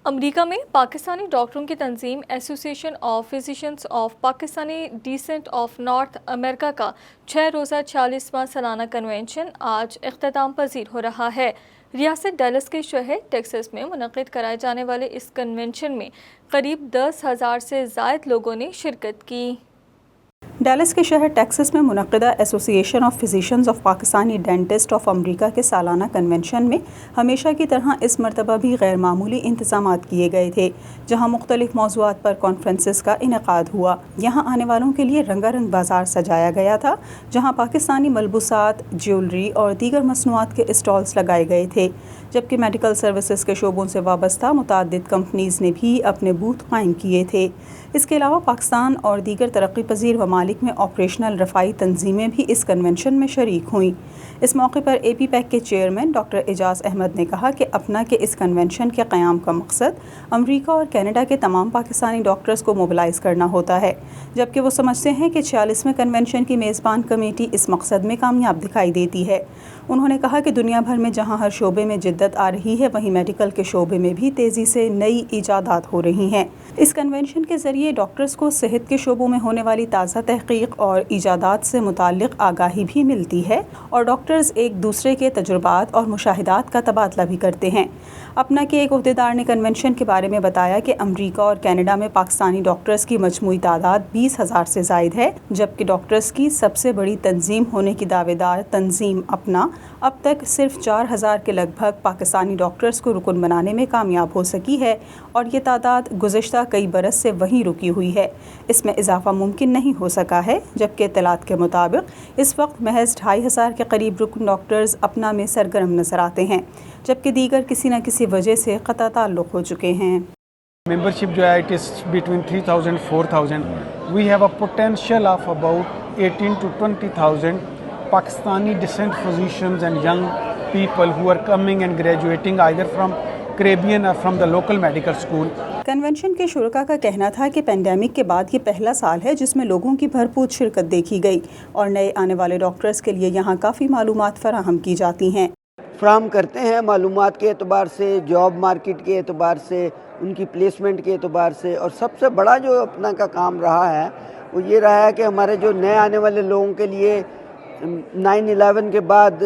امریکہ میں پاکستانی ڈاکٹروں کی تنظیم association of physicians of Pakistani descent of North America کا 6 روزہ 46واں سالانہ کنونشن آج اختتام پذیر ہو رہا ہے۔ ریاست ڈیلس کے شہر ٹیکساس میں منعقد کرائے جانے والے اس کنونشن میں قریب 10,000 سے زائد لوگوں نے شرکت کی۔ ڈیلس کے شہر ٹیکساس میں منعقدہ ایسوسی ایشن of physicians of Pakistani dentist of America کے سالانہ کنونشن میں ہمیشہ کی طرح اس مرتبہ بھی غیر معمولی انتظامات کیے گئے تھے، جہاں مختلف موضوعات پر کانفرنسز کا انعقاد ہوا۔ یہاں آنے والوں کے لیے رنگا رنگ بازار سجایا گیا تھا، جہاں پاکستانی ملبوسات، جیولری اور دیگر مصنوعات کے اسٹالز لگائے گئے تھے، جبکہ میڈیکل سروسز کے شعبوں سے وابستہ متعدد کمپنیز نے بھی اپنے بوتھ قائم کیے تھے۔ اس کے علاوہ پاکستان اور دیگر ترقی پذیر ممالک میں آپریشنل رفائی تنظیمیں بھی اس کنونشن میں شریک ہوئیں۔ اس موقع پر اے پی پیک کے چیئرمین ڈاکٹر اعجاز احمد نے کہا کہ اپنا کے اس کنونشن کے قیام کا مقصد امریکہ اور کینیڈا کے تمام پاکستانی ڈاکٹرز کو موبلائز کرنا ہوتا ہے، جبکہ وہ سمجھتے ہیں کہ 46ویں کنونشن کی میزبان کمیٹی اس مقصد میں کامیاب دکھائی دیتی ہے۔ انہوں نے کہا کہ دنیا بھر میں جہاں ہر شعبے میں جدت آ رہی ہے، وہیں میڈیکل کے شعبے میں بھی تیزی سے نئی ایجادات ہو رہی ہیں۔ اس کنونشن کے ذریعے ڈاکٹرز کو صحت کے شعبوں میں ہونے والی تازہ تحقیق اور ایجادات سے متعلق آگاہی بھی ملتی ہے، اور ڈاکٹرز ایک دوسرے کے تجربات اور مشاہدات کا تبادلہ بھی کرتے ہیں۔ اپنا کے ایک عہدیدار نے کنونشن کے بارے میں بتایا کہ امریکہ اور کینیڈا میں پاکستانی ڈاکٹرز کی مجموعی تعداد 20,000 سے زائد ہے، جبکہ ڈاکٹرز کی سب سے بڑی تنظیم ہونے کی دعوے دار تنظیم اپنا اب تک صرف 4,000 کے لگ بھگ پاکستانی ڈاکٹرز کو رکن بنانے میں کامیاب ہو سکی ہے، اور یہ تعداد گزشتہ کئی برس سے وہیں رکی ہوئی ہے۔ اس میں اضافہ ممکن نہیں ہو سکا ہے، جبکہ اطلاعات کے مطابق اس وقت محض 2,500 کے قریب رکن ڈاکٹرز اپنا میں سرگرم نظر آتے ہیں، جبکہ دیگر کسی نہ کسی وجہ سے قطع تعلق ہو چکے ہیں۔ Membership جو ہے it is between 3,000 4,000. We have a potential of about 18 to 20,000 Pakistani descent physicians and young people who are coming and graduating either from Caribbean or from the local medical school. Convention کے شرکاء کا کہنا تھا کہ pandemic کے بعد یہ پہلا سال ہے جس میں لوگوں کی بھرپور شرکت دیکھی گئی، اور نئے آنے والے ڈاکٹرز کے لیے یہاں کافی معلومات فراہم کی جاتی ہیں۔ فراہم کرتے ہیں معلومات کے اعتبار سے، جاب مارکیٹ کے اعتبار سے، ان کی پلیسمنٹ کے اعتبار سے، اور سب سے بڑا جو اپنا کا کام رہا ہے وہ یہ رہا ہے کہ ہمارے جو نئے آنے والے لوگوں کے لیے 9/11 کے بعد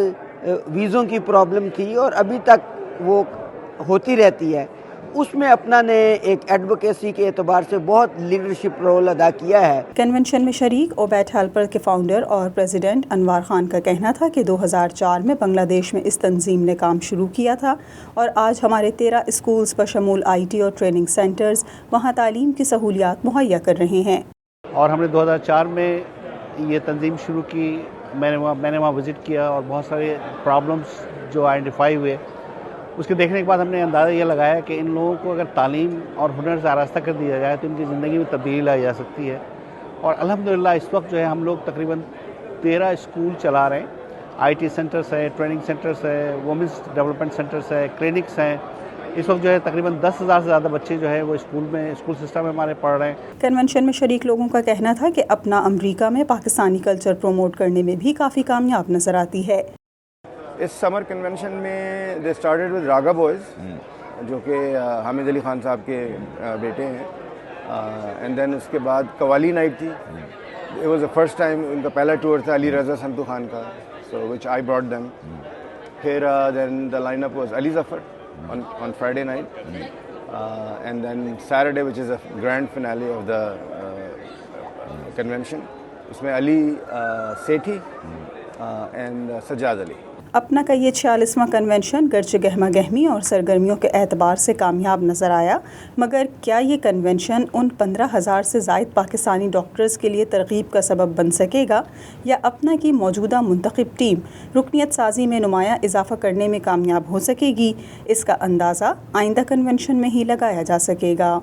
ویزوں کی پرابلم تھی اور ابھی تک وہ ہوتی رہتی ہے، اس میں اپنا نے ایک ایڈوکیسی کے اعتبار سے بہت لیڈرشپ رول ادا کیا ہے۔ کنونشن میں شریک اوبیٹ ہیلپر کے فاؤنڈر اور پریزیڈنٹ انوار خان کا کہنا تھا کہ 2004 میں بنگلہ دیش میں اس تنظیم نے کام شروع کیا تھا، اور آج ہمارے 13 اسکولز بشمول IT اور ٹریننگ سینٹرز وہاں تعلیم کی سہولیات مہیا کر رہے ہیں۔ اور ہم نے 2004 میں یہ تنظیم شروع کی، میں نے وہاں وزٹ کیا، اور بہت سارے پرابلمس جو آئیڈینٹیفائی ہوئے، اس کے دیکھنے کے بعد ہم نے اندازہ یہ لگایا کہ ان لوگوں کو اگر تعلیم اور ہنر سے آراستہ کر دیا جائے تو ان کی زندگی میں تبدیلی لائی جا سکتی ہے۔ اور الحمدللہ اس وقت جو ہے ہم لوگ تقریباً 13 اسکول چلا رہے ہیں، IT سینٹرز ہے، ٹریننگ سینٹرز ہے، وومنس ڈیولپمنٹ سینٹرز ہے، کلینکس ہیں۔ اس وقت جو ہے تقریباً 10,000 سے زیادہ بچے جو ہے وہ اسکول سسٹم میں ہمارے پڑھ رہے ہیں۔ کنونشن میں شریک لوگوں کا کہنا تھا کہ اپنا امریکہ میں پاکستانی کلچر پروموٹ کرنے میں بھی کافی کامیاب نظر آتی ہے۔ اس سمر کنونشن میں they started with raga boys, جو کہ حامد علی خان صاحب کے بیٹے ہیں، اینڈ دین اس کے بعد قوالی نائٹ تھی۔ It was the first time, ان کا پہلا ٹور تھا علی رضا سنتو خان کا، سو وچ آئی براٹ دیم۔ پھر then the lineup was Ali Zafar on Friday night, and then Saturday, which is a grand finale of the convention. Usme Ali Sethi and Sajjad Ali. اپنا کا یہ 46واں convention گرچہ گہما گہمی اور سرگرمیوں کے اعتبار سے کامیاب نظر آیا، مگر کیا یہ کنونشن ان 15,000 سے زائد پاکستانی ڈاکٹرز کے لیے ترغیب کا سبب بن سکے گا، یا اپنا کی موجودہ منتخب ٹیم رکنیت سازی میں نمایاں اضافہ کرنے میں کامیاب ہو سکے گی؟ اس کا اندازہ آئندہ کنونشن میں ہی لگایا جا سکے گا۔